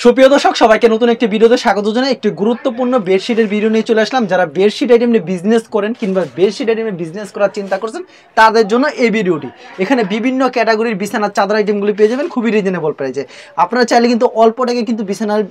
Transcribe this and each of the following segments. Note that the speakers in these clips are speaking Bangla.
সুপ্রিয় দর্শক সবাইকে নতুন একটি ভিডিওতে স্বাগত জানাই। একটি গুরুত্বপূর্ণ বেডশিটের ভিডিও নিয়ে চলে আসলাম। যারা বেডশিট আইটেম নিয়ে বিজনেস করেন কিংবা বেডশিট আইটেম নিয়ে বিজনেস করার চিন্তা করছেন তাদের জন্য এই ভিডিওটি। এখানে বিভিন্ন ক্যাটাগরির বিছানার চাদর আইটেমগুলি পেয়ে যাবেন খুবই রিজনেবল প্রাইসে। আপনারা চাইলে কিন্তু অল্প টাকায় কিন্তু বিছানার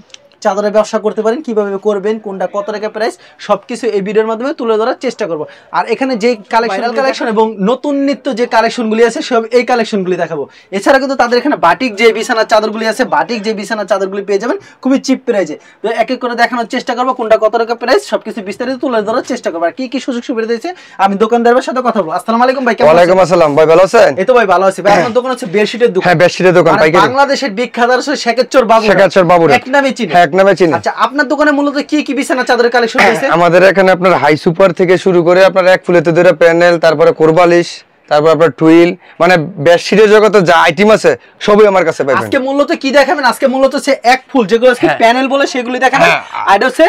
চাদরের ব্যবসা করতে পারেন। কিভাবে করবেন, কোনটা কত টাকা প্রাইস, সবকিছু এই ভিডিওর মাধ্যমে তুলে ধরার চেষ্টা করব। আর এখানে যে কালেকশন এবং নতুন নিত্য যে কালেকশনগুলি আছে সব এই কালেকশনগুলি দেখাবো। এছাড়া কিন্তু তাদের এখানে বাটিক যে বিছানার চাদরগুলি আছে, বাটিক যে বিছানার চাদরগুলি পেয়ে যাবেন খুবই চিপ প্রাইসে। তো এক এক করে দেখানোর চেষ্টা করবো কোনটা কত টাকা প্রাইস, সবকিছু বিস্তারিত তুলে ধরার চেষ্টা করবো। আর কি কি সুযোগ সুবিধা দিয়েছে আমি দোকানদারের সাথে কথা বলবো। আসসালামু আলাইকুম ভাই। ওয়ালাইকুম আসসালাম ভাই, ভালো আছেন? এই তো ভাই ভালো আছি ভাই। আপনার দোকান হচ্ছে বেডশিটের দোকান? হ্যাঁ, বেডশিটের দোকান পাইকারি। বাংলাদেশের বিখ্যাত আছে শেখেরচর বাবু এক নামে চিনি। হ্যাঁ, এক নামে চিনি। আচ্ছা, আপনার দোকানে মূলত কি কি বিছানা চাদরের কালেকশন রয়েছে? আমাদের এখানে আপনার হাই সুপার থেকে শুরু করে আপনার এক ফুলেতে ধরে প্যানেল, তারপরে কোরবালিশ, তারপর আপনার টুইল, মানে বেডশিটের জগতে যা আইটেম আছে সবই আমার কাছে পাবেন। আজকে মূলত কি দেখাবেন? আজকে মূলত হচ্ছে এক ফুল, যেগুলো আজকে প্যানেল বলে সেগুলি দেখাবেন। আর হচ্ছে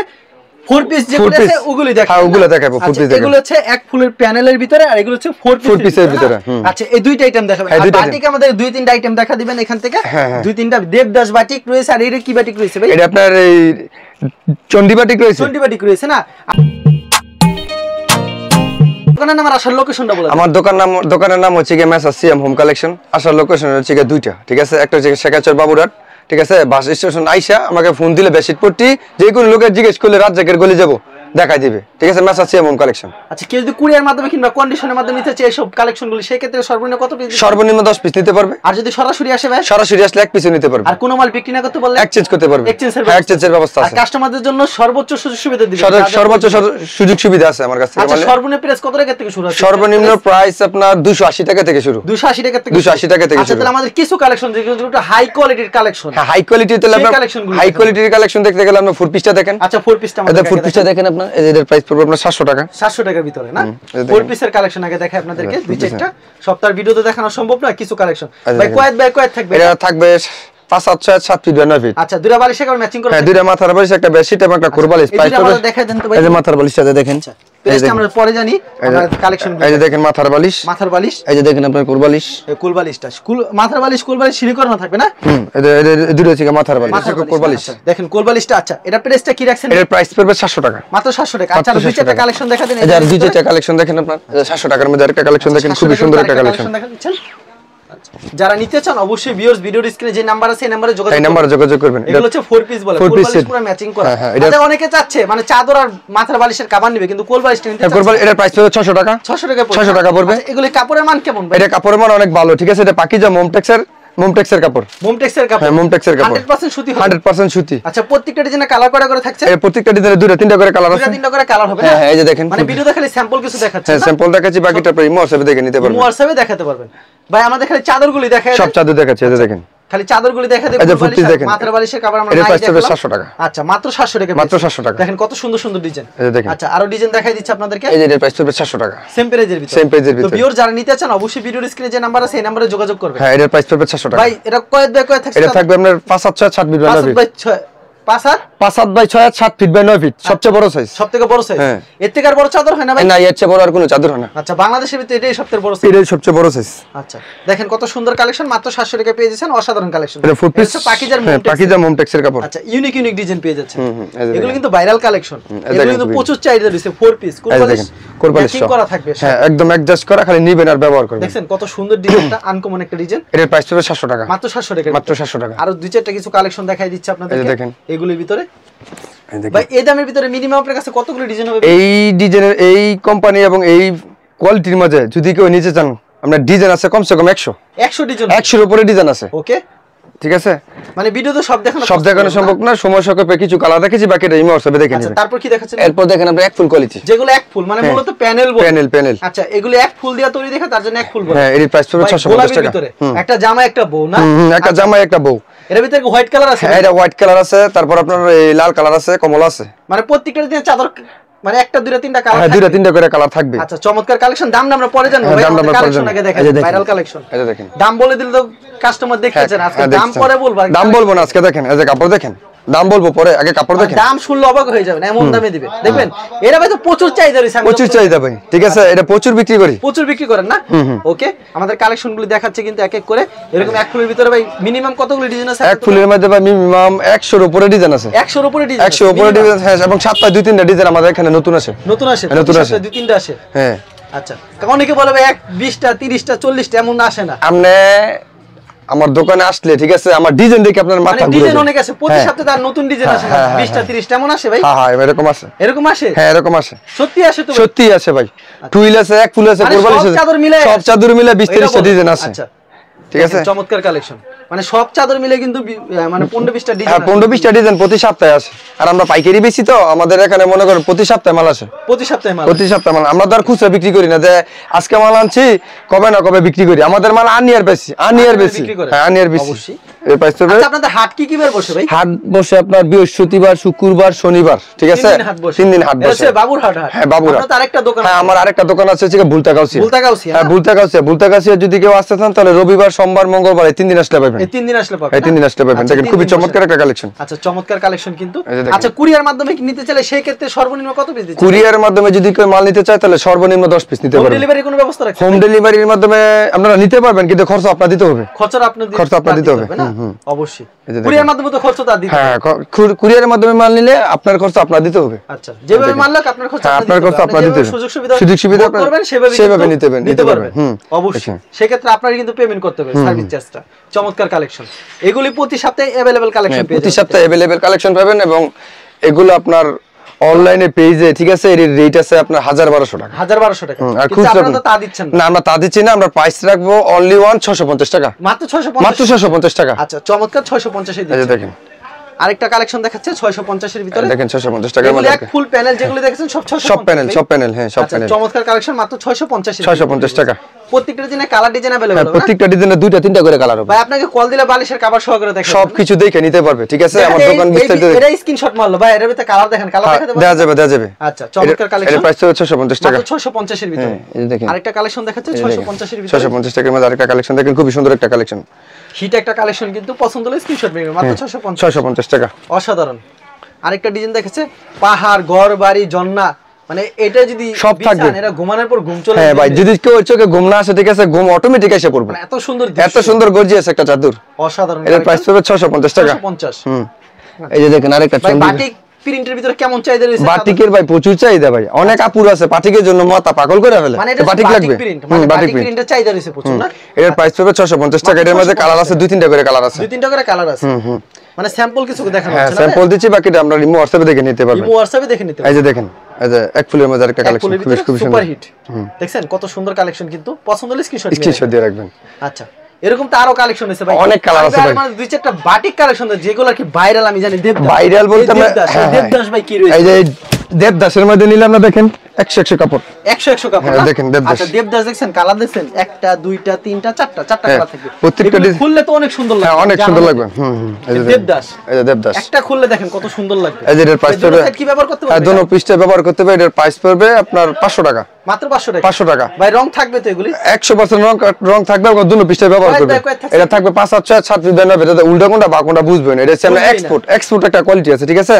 ফোর পিস যেগুলো আছে ওগুলি দেখাবো। হ্যাঁ, ওগুলো দেখাবো। ফোর পিস এগুলো হচ্ছে এক ফুলের প্যানেলের ভিতরে, আর এগুলো হচ্ছে ফোর পিসের ভিতরে। আচ্ছা, এই দুইটা আইটেম দেখাবেন। আর বাটিক আমাদের দুই তিনটা আইটেম দেখা দিবেন এখান থেকে। দুই তিনটা দেবদাস বাটিক রয়েছে। আর এটা কি বাটিক রয়েছে ভাই? এটা আপনার এই চন্ডী বাটিক রয়েছে। চন্ডী বাটিক রয়েছে না? দোকানের নাম আর আসার লোকেশনটা বলে। আমার দোকানের নাম হচ্ছে মেসার্স সিএম হোম কালেকশন। আসার লোকেশন হচ্ছে দুইটা, ঠিক আছে? একটা হচ্ছে শেখাচর বাবুরহাট, ঠিক আছে? বাস স্টেশন আইসা আমাকে ফোন দিলে বেডশিট পট্টি যে কোনো লোকের জিজ্ঞেস করলে রাজ্জাকের গলি যাবো দেখাই দিবে, ঠিক আছে? Messrs CM home collection. আচ্ছা, কেউ যদি কুরিয়ার মাধ্যমে কিংবা কন্ডিশনের মাধ্যমে নিতে চায় এসব কালেকশনগুলো, সেই ক্ষেত্রে সর্বনিম্ন কত পিস? সর্বনিম্ন 10 পিস নিতে পারবে। আর যদি সরাসরি আসে ভাই? সরাসরি আসলে এক পিসও নিতে পারবে। আর কোনো মাল বিক্রি না করতে বললে এক্সচেঞ্জ করতে পারবে। এক্সচেঞ্জের ব্যবস্থা আছে। আর কাস্টমারদের জন্য সর্বোচ্চ সুযোগ সুবিধা দিবেন। সর্বোচ্চ সুযোগ সুবিধা আছে আমার কাছে। আচ্ছা, সর্বনিম্ন প্রাইস কত টাকা থেকে শুরু আছে? সর্বনিম্ন প্রাইস আপনার 280 টাকা থেকে শুরু। 280 টাকা থেকে 280 টাকা থেকে আচ্ছা, শুরু। তাহলে আমাদের কিছু কালেকশন যেগুলো একটু হাই কোয়ালিটির কালেকশন। হ্যাঁ, হাই কোয়ালিটির তাহলে আপনার হাই কোয়ালিটির কালেকশন দেখতে গেলে আপনি ফোর পিসটা দেখেন। আচ্ছা, ফোর পিসটা আমাদের ফোর পিসটা দেখেন আপনার। এদের প্রাইস পড়বে আপনার 700 টাকা। 700 টাকার ভিতরে না? ফোর পিসের কালেকশন আগে দেখাই আপনাদেরকে দুই চারটা। সপ্তাহের ভিডিওতে দেখানো সম্ভব না, কিছু কালেকশন। ভাই কয়েক থাকবে? এটা থাকবে 5 7 6 7 ফিট 9 ফিট। আচ্ছা, দুইটা বালিশ একবার ম্যাচিং করে। হ্যাঁ, দুইটা মাথার বালিশ, একটা বেডশিট এবং একটা কোরবালিশ। প্রাইস পড়বে দেখাই দেন তো ভাই। এই যে মাথার বালিশটা দেখেন। প্রাইসটা আমরা পরে জানি। আমরা কালেকশন এই যে দেখেন মাথার বালিশ। এই যে দেখেন আপনার কোরবালিশ। এই কোরবালিশটা মাথার বালিশ কোরবালিশ সিঁড়ি করানো থাকবে না? এই দুটো আছে মাথার বালিশ, কোরবালিশ। দেখেন কোরবালিশটা। আচ্ছা, এটা প্রাইসটা কি রাখছেন? এর প্রাইস পড়বে 700 টাকা। মাত্র 700 টাকা। আচ্ছা, দুই চারটা কালেকশন দেখা দেন। এই যে আর দুই চারটা কালেকশন দেখেন আপনার। 700 টাকার মধ্যে আরেকটা কালেকশন দেখেন, খুব সুন্দর একটা কালেকশন দেখা দিচ্ছেন। যারা নিতে চান অবশ্যই ভিউয়ার্স ভিডিওর স্ক্রিনে যে নাম্বার আছে এই নম্বরে যোগাযোগ করবেন। এগুলো হচ্ছে ফোর পিস বলে, ফোর পিস পুরো ম্যাচিং করা। আচ্ছা, অনেকে চাচ্ছে মানে চাদর আর মাথার বালিশের কভার নেবে কিন্তু কোল বালিশটা নিতে চাচ্ছে। এটার প্রাইস পড়বে 600 টাকা। 600 টাকা পড়বে। এগুলো কাপড়ের মান কেমন ভাই? এটা কাপড়ের মান অনেক ভালো, ঠিক আছে? এটা পাকিজা মোমটেক্সের কাপড়। মোমটেক্সের কাপড়? হ্যাঁ, মোমটেক্সের কাপড়। 100% সুতি হবে? 100% সুতি। আচ্ছা, প্রত্যেকটা ডিজাইনে কালার করে থাকছে? এই প্রত্যেকটা ডিজাইনে দুটো তিনটা করে কালার আছে। তিনটা করে কালার হবে না? হ্যাঁ, এই যে দেখেন। মানে ভিডিওতে খালি স্যাম্পল কিছু দেখাচ্ছে। হ্যাঁ, স্যাম্পল দেখাচ্ছি, বাকিটা আপনি হোয়াটসঅ্যাপে দেখে নিতে পারবেন। হোয়াটসঅ্যাপে দেখাতে পারবেন। ভাই আমাদের খালি চাদরগুলি দেখায়। সব চাদর দেখাচ্ছি, এই যে দেখেন। খালি চাদরগুলি দেখা দেব। মাথার বালিশের কভার আমরা নাই দেখালাম। 700 টাকা। আচ্ছা, মাত্র 700 টাকা। মাত্র 700 টাকা। দেখেন কত সুন্দর সুন্দর ডিজাইন। এই যে দেখেন। আচ্ছা, আরো ডিজাইন দেখাই দিচ্ছি আপনাদেরকে। এই যে এর প্রাইস পড়বে 700 টাকা। সেম প্রাইজের ভিতরে। তো ভিউয়ার যারা নিতে চান অবশ্যই ভিডিওর স্ক্রিনে যে নাম্বার আছে এই নম্বরে যোগাযোগ করবেন। হ্যাঁ, এর প্রাইস পড়বে 700 টাকা। ভাই এটা কয় থাকছে? এটা থাকবে আপনার 5 7 6 7 feet by 9 feet. 5 7 by 6 7 feet by 9 feet, সবচেয়ে বড় সাইজ। সবথেকে বড় সাইজ? হ্যাঁ। এর থেকে আর বড় চাদর হয় না ভাই? না, এর চেয়ে বড় আর কোনো চাদর হয় না। আচ্ছা, বাংলাদেশের ভিতরে এটাই সবচেয়ে বড় সাইজ। এটাই সবচেয়ে বড় সাইজ। আচ্ছা, দেখেন কত সুন্দর কালেকশন, মাত্র 700 টাকা পেয়ে যাচ্ছেন। অসাধারণ কালেকশন। এটা ফুল পিস পাকিজা মোমটেক্সের কাপড়। আচ্ছা, ইউনিক ডিজাইন পেয়ে যাচ্ছেন। এগুলো কিন্তু ভাইরাল কালেকশন। এগুলো কিন্তু প্রচুর চাহিদা রয়েছে। ফোর পিস কোরবালিশ করা থাকবে। হ্যাঁ, একদম অ্যাডজাস্ট করা, খালি নিবেন আর ব্যবহার করবেন। দেখেন কত সুন্দর ডিজাইনটা, আনকমন একটা ডিজাইন। এর প্রাইস পড়বে 700 টাকা। মাত্র 700 টাকা। মাত্র 700 টাকা। আর দুই চারটা কিছু কালেকশন দেখাই দিচ্ছি আপনাদেরকে। দেখেন এগুলোর ভিতরে ভাই এই দামের ভিতরে মিনিমাম আপনার কাছে কতগুলো ডিজাইন হবে? এই ডিজাইনের এই কোম্পানি এবং এই কোয়ালিটির মাঝে যদি কেউ নিতে চান, আপনার ডিজাইন আছে কমসে কম 100 ডিজাইন। 100 এর উপরে ডিজাইন আছে। ওকে, ঠিক আছে? মানে ভিডিওতে সব দেখানো সম্ভব না, সময় সাপেক্ষে কিছু কালার দেখেছি, বাকিটা ইমো হোয়াটসঅ্যাপে দেখে নিবেন। আচ্ছা, তারপর কি দেখাচ্ছেন? এরপর দেখেন আমরা এক ফুল কোয়ালিটি, যেগুলো এক ফুল মানে মূলত প্যানেল বলে। প্যানেল। আচ্ছা, এগুলো এক ফুল দিয়ে তৈরি দেখা, তার জন্য এক ফুল বলে। হ্যাঁ, এর প্রাইস পড়বে 650 টাকা। একটা জামা একটা বউ না? একটা জামা একটা বউ। এর ভিতরে হোয়াইট কালার আছে? হ্যাঁ, এটা হোয়াইট কালার আছে, তারপর আপনার এই লাল কালার আছে, কমলা আছে। মানে প্রত্যেকটা দিয়ে চাদর মানে একটা দুইটা তিনটা কালার। হ্যাঁ, দুইটা তিনটা করে কালার থাকবে। আচ্ছা, চমৎকার কালেকশন। দাম আমরা পরে জানবো ভাই। আমাদের কালেকশন আগে দেখেন, ভাইরাল কালেকশন। এই দেখেন, দাম বলে দিলে তো কাস্টমার দেখতেছেন। আজকে দাম পরে বলবো। দাম বলবো না, আজকে দেখেন এই যে কাপড় দেখেন। দাম বলবো পরে, আগে কাপড় দেখেন। দাম শুনলে অবাক হয়ে যাবেন, এমন দামে দিবে দেখবেন। এটা ভাই তো প্রচুর চাহিদা রয়েছে, প্রচুর চাহিদা ভাই, ঠিক আছে, এটা প্রচুর বিক্রি করি। প্রচুর বিক্রি করেন না? ওকে, আমাদের কালেকশনগুলো দেখাচ্ছে কিন্তু এক এক করে। এরকম এক ফুলের ভিতরে ভাই মিনিমাম কতগুলো ডিজাইন আছে? এক ফুলের মধ্যে ভাই মিনিমাম 100 এর উপরে ডিজাইন আছে। 100 এর উপরে ডিজাইন, 100 এর উপরে ডিজাইন, হ্যাঁ, এবং সপ্তাহে 2-3টা ডিজাইন আমাদের এখানে নতুন আসে। নতুন আসে, নতুন আসে, 2-3টা আসে। হ্যাঁ। আচ্ছা, অনেকে বলে ভাই 20টা 30টা 40টা এমন আসে না। আপনি আমার দোকানে আসলে, ঠিক আছে, আমার ডিজাইন দেখে আপনার মাথা ঘুরে ডিজাইন অনেক আছে, প্রতি সপ্তাহে তার নতুন ডিজাইন আসে, 20টা 30টা এমন আসে ভাই? হ্যাঁ হ্যাঁ, এরকম আসে। এরকম আসে? হ্যাঁ, এরকম আসে, সত্যি আসে তো? সত্যি আসে ভাই। টুইল আছে, এক ফুল আছে, কোরবানি আছে, সব চাদর মিলে 20-30টা ডিজাইন আছে। আচ্ছা, ঠিক আছে, চমৎকার কালেকশন। মানে সব চাদর মিলে কিন্তু মানে 15-20টা ডিজাইন। হ্যাঁ, 15-20টা ডিজাইন প্রতি সপ্তাহে আসে। আর আমরা পাইকারি বেশি তো, আমাদের এখানে মনে করেন প্রতি সপ্তাহে মাল আসে। প্রতি সপ্তাহে মাল? প্রতি সপ্তাহে মাল। আমরা তো আর খুচরা বিক্রি করি না যে আজকে মাল আনছি কবে না কবে বিক্রি করি। আমাদের মাল আনিয়ার বেশি, আনিয়ার বেশি, হ্যাঁ, আনিয়ার বেশি। অবশ্যই। এর প্রাইস হবে। আচ্ছা, আপনাদের হাট কি কি বার বসে ভাই? হাট বসে আপনার বৃহস্পতিবার, শুক্রবার, শনিবার, ঠিক আছে, 3 দিন হাট বসে। বাবুর হাট? হ্যাঁ, বাবুর হাট। আপনাদের আরেকটা দোকান? হ্যাঁ, আমার আরেকটা দোকান আছে ভুলতাগাউসিয়া। ভুলতাগাউসিয়া? হ্যাঁ, ভুলতাগাউসিয়া যদি কেউ আসতে চান তাহলে রবিবার, সোমবার, মঙ্গলবার এই 3 দিন আসলে পাবেন। এই 3 দিন আসলে পাবেন? এই 3 দিন আসলে পাবেন। দেখেন খুবই চমৎকার একটা কালেকশন। আচ্ছা, চমৎকার কালেকশন কিন্তু। আচ্ছা, কুরিয়ার মাধ্যমে কি নিতে চাইলে সেই ক্ষেত্রে সর্বনিম্ন কত পিস দিচ্ছেন? কুরিয়ারের মাধ্যমে যদি কেউ মাল নিতে চায় তাহলে সর্বনিম্ন 10 পিস নিতে পারবেন। হোম ডেলিভারি কোনো ব্যবস্থা রাখছেন? হোম ডেলিভারির মাধ্যমে আপনারা নিতে পারবেন, কিন্তু খরচ আপনার দিতে হবে। খরচ আপনার দিতে হবে না? অবশ্যই। কুরিয়ার মাধ্যমে তো খরচ তো দিতে হবে। হ্যাঁ, কুরিয়ারের মাধ্যমে মাল নিলে আপনার খরচ আপনার দিতে হবে। আচ্ছা, যেভাবে মাল লাগে আপনার খরচ আপনার দিতে হবে। সুযোগ সুবিধা করবেন সেভাবে নিতে পারবেন। অবশ্যই। সেক্ষেত্রে আপনার কিন্তু পেমেন্ট করতে হবে সার্ভিস চার্জটা। চমৎকার কালেকশন। এগুলি প্রতি সপ্তাহে अवेलेबल কালেকশন পেয়ে যাবেন। প্রতি সপ্তাহে अवेलेबल কালেকশন পাবেন, এবং এগুলো আপনার অনলাইনে পেজে, ঠিক আছে, এর রেট আছে আপনার 1000-1200 টাকা। 1000-1200 টাকা। আর কিন্তু আপনারা তো তা দিচ্ছেন না। না, আমরা তা দিচ্ছি না, আমরা প্রাইস রাখবো অনলি 650 টাকা। মাত্র 650? মাত্র 650 টাকা। আচ্ছা, চমৎকার 650 এ দিচ্ছেন। এই দেখেন আরেকটা কালেকশন দেখাচ্ছে 650 এর ভিতরে। দেখেন 650 টাকার মধ্যে এক ফুল প্যানেল যেগুলো দেখেছেন সব 650? সব প্যানেল, হ্যাঁ, সব প্যানেল। চমৎকার কালেকশন, মাত্র 650 এ। 650 টাকা। প্রত্যেকটা ডিজাইনে কালার ডিজাইন अवेलेबल হবে না? প্রত্যেকটা ডিজাইনে 2-3টা করে কালার হবে। ভাই আপনাকে কল দিলে বালিশের কভার সহ করে দেখাবেন, সবকিছু দেখে নিতে পারবে, ঠিক আছে। আমার দোকান বিস্তারিত এটা স্ক্রিনশট মারলো ভাই, এর ভিতরে কালার দেখেন, কালার দেখাতে পারবেন? দেয়া যাবে। আচ্ছা, চমৎকার কালেকশন। এর প্রাইস হচ্ছে 650 টাকা। মাত্র 650 এর ভিতরে। এই দেখেন আরেকটা কালেকশন দেখাচ্ছে 650 এর ভিতরে। 650 টাকার মধ্যে আরেকটা কালেকশন দেখেন, খুবই সুন্দর একটা কালেকশন। হিট একটা কালেকশন কিন্তু, পছন্দ হলে স্ক্রিনশট মেরে মাত্র 650। 650 টাকা। অসাধারণ। আরেকটা ডিজাইন দেখেছে পাহাড়, ঘর বাড়ি, জন্না, মানে এটা যদি সব থাকবে, এটা ঘুমানোর পর ঘুম চলে। হ্যাঁ ভাই, যদি কেউ চোখে ঘুম না আসে, ঠিক আছে, ঘুম অটোমেটিক এসে পড়বে। এত সুন্দর, এত সুন্দর গর্জিয়াস একটা চাদর। অসাধারণ। এর প্রাইস হবে 650 টাকা। 650। এই যে দেখেন আরেকটা বাটিক প্রিন্টের ভিতরে কেমন চাহিদা রয়েছে? বাটিকের ভাই প্রচুর চাহিদা ভাই, অনেক আপুর আছে বাটিকের জন্য মাথা পাগল করে ফেলে। মানে এটা বাটিক লাগবে, বাটিক প্রিন্টের চাহিদা রয়েছে প্রচুর না? এর প্রাইস হবে 650 টাকা। এর মধ্যে কালার আছে 2-3টা করে কালার আছে। 2-3টা করে কালার আছে। মানে স্যাম্পল কিছু দেখানো হ্যাঁ, হচ্ছে না? স্যাম্পল দিচ্ছি, বাকিটা আমরা ইমো হোয়াটসঅ্যাপে দেখে নিতে পারবেন। ইমো হোয়াটসঅ্যাপে দেখে নিতে এই যে দেখেন, এই যে এক ফুলের মধ্যে আরেকটা কালেকশন, খুবই সুপার সুন্দর। হিট। দেখছেন কত সুন্দর কালেকশন কিন্তু, পছন্দ হলে স্ক্রিনশট দিয়ে রাখবেন। আচ্ছা, এরকম তো আরো কালেকশন আছে ভাই, অনেক কালার আছে ভাই। মানে দুই চারটা বাটিক কালেকশন যেগুলো আর কি ভাইরাল, আমি জানি দেবদাস। ভাইরাল বলতে দেবদাস ভাই কি রয়েছে? এই যে দেবদাসের মধ্যে নিলাম না, দেখেন 100 কাপড়, 100 কাপড়। হ্যাঁ, দেখেন দেবদাস। আচ্ছা, দেবদাস দেখছেন, কালার দেখছেন, একটা দুইটা তিনটা চারটা কালার থাকবে। প্রত্যেকটা খুললে তো অনেক সুন্দর লাগবে। হ্যাঁ, অনেক সুন্দর লাগবে। এই যে দেবদাস, এই যে দেবদাস একটা খুললে দেখেন কত সুন্দর লাগবে। এই যে এর প্রাইস পড়বে, কি ব্যবহার করতে হ্যাঁ, পারবে? দোনো পৃষ্ঠে ব্যবহার করতে পারবে। এর প্রাইস পড়বে আপনার 500 টাকা। মাত্র 500 টাকা। 500 টাকা ভাই রং থাকবে তো এগুলি? 100% রং থাকবে, এবং দোনো পৃষ্ঠে ব্যবহার করবে। এটা থাকবে 5-7 দিনের ভিতরে, উল্টা কোনটা বা কোনটা বুঝবেন। এটা হচ্ছে আমরা এক্সপোর্ট একটা কোয়ালিটি আছে, ঠিক আছে।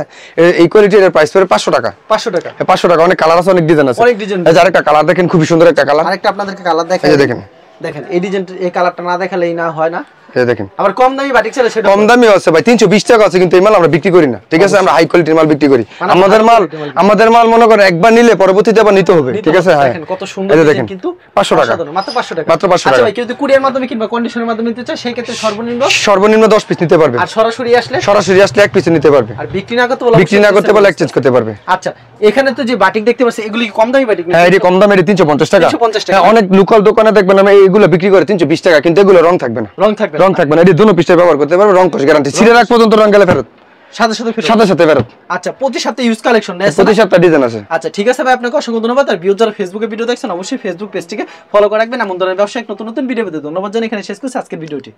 এই কোয়ালিটির প্রাইস পড়বে 500 টাকা। 500 টাকা। 500 টাকা। অনেক কালার আছে, অনেক ডিজাইন আছে। অনেক ডিজাইন। এই যে আরেকটা কালার দেখেন, খুবই সুন্দর একটা কালার। আরেকটা আপনাদেরকে কালার দেখাই। এই যে দেখেন, দেখেন এই ডিজাইন, এই কালারটা না দেখালেই না হয় না। এই দেখেন, আবার কম দামি বাটিক ছেলে সেটা কম দামি আছে ভাই, 320 টাকা আছে, কিন্তু এই মাল আমরা বিক্রি করি না, ঠিক আছে। আমরা হাই কোয়ালিটির মাল বিক্রি করি। আমাদের মাল মনে করেন একবার নিলে পরবর্তীতে আবার নিতে হবে, ঠিক আছে। হ্যাঁ, দেখেন কত সুন্দর ডিজাইন কিন্তু। 500 টাকা, মাত্র 500 টাকা। মাত্র 500 আচ্ছা টাকা। ভাই, কেউ যদি কুরিয়ার মাধ্যমে কিংবা কন্ডিশনের মাধ্যমে নিতে চায় সেই ক্ষেত্রে সর্বনিম্ন 10 পিস নিতে পারবে। আর সরাসরি আসলে 1 পিস নিতে পারবে। আর বিক্রি না করতে বলে এক্সচেঞ্জ করতে পারবে। আচ্ছা, এখানে তো যে বাটিক দেখতে পাচ্ছি, এগুলি কি কম দামি বাটিক? হ্যাঁ, এটি কম দামে, এটি 350 টাকা। হ্যাঁ, অনেক লোকাল দোকানে দেখবেন আমি এগুলো বিক্রি করে 320 টাকা, কিন্তু এগুলো রং থাকবে না। রং থাকবে না। এটি দুনো পিসে ব্যবহার করতে পারবে, রং কস গ্যারান্টি। ছিঁড়ে রাখ পর্যন্ত রং গেলে ফেরত, সাথে ফেরত। আচ্ছা, প্রতি সপ্তাহে ইউজ কালেকশন নেই? প্রতি সপ্তাহে ডিজাইন আছে। আচ্ছা, ঠিক আছে ভাই, আপনাকে অসংখ্য ধন্যবাদ। আর ভিউয়ার যারা ফেসবুকে ভিডিও দেখছেন অবশ্যই ফেসবুক পেজটিকে ফলো করে রাখবেন। এমন ধরনের ব্যবসায়িক নতুন ভিডিও পেতে ধন্যবাদ জানিয়ে এখানে শেষ করছি আজকের ভিডিওটি।